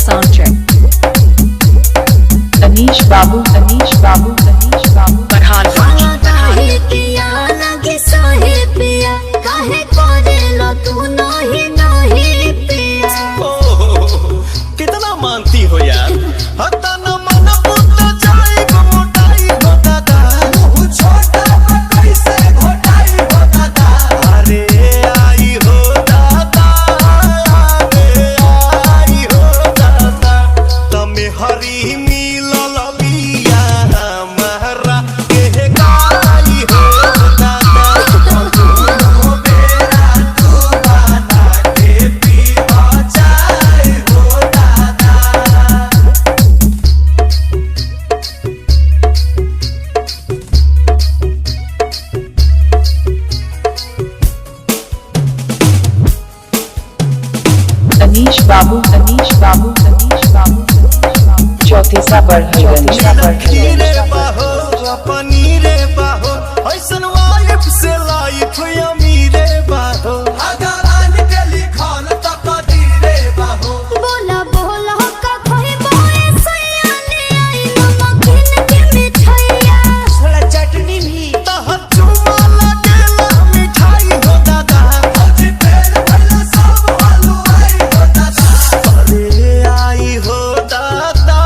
Sound check. Anish Babu, Anish Babu, Anish Babu. Farhan कितना मानती हो यार। हता न मन बुद्ध जाए गो मोटाई हो दादा। छोटा कैसे घोटाई हो दादा। अरे आई हो दादा, अरे आई हो दादा। तमे हरी मिलल बिया हमारा के गाई हो दादा। दोनों बेरा तू बना के पीवा जाए हो दादा। Anish Babu, Anish Babu, Anish Babu, चौथे सा बढ़ खीरे बाहो पनीरे बाहो ऐसन वाइफ से लाइफ अमीरे बाहो। भगवान के लिखल तक दीरे बाहो। बोला बोला का कोई बोए सैया ले आई नमकीन के मिठाइया थोड़ा चटनी भी तहर चुमा लगेला मिठाई हो दादा। भौजी पेड़ भला सब हलवाई हो दादा। अरे आई हो दादा,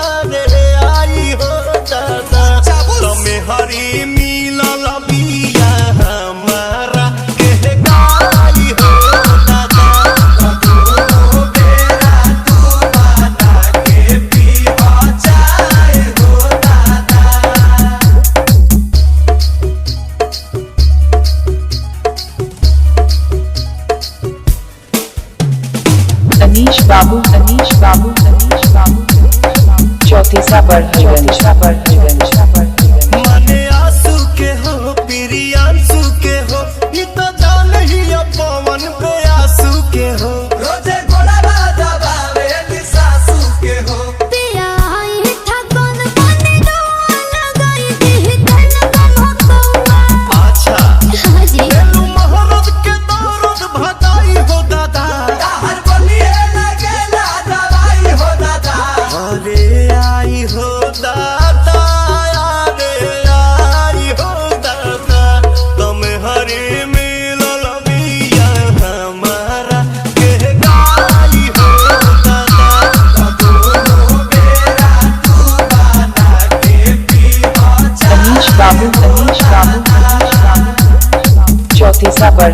अरे आई हो दादा। तमे हरी मिलल बिया हमारा के गाई हो दादा। दोनों बेरा तू बना के पीवा जाए हो दादा। Anish Babu, Anish Babu, Anish Babu, चौथे सा बढ़ मने आंसू के हो प्रियांशु के हो ई तो जान ही पवन पे आंसू के हो। रोजे गोड़ा बाजा बावे सासू के हो। पिया आई ठगन बने डोल लगाई दी तन बम कौआ। अच्छा हाजी एलू मोहब्बत के दौरत भताई हो दादा। हर बलिए लगेला दवाई हो दादा। अरे आई हो दादा, अरे आई हो दादा। तुम हरी मिलल बिया हमारा के गाई हो दादा। दोनों बेरा तू बना के पीवा Anish Babu, Anish Babu, Anish Babu, चौथे सा बढ़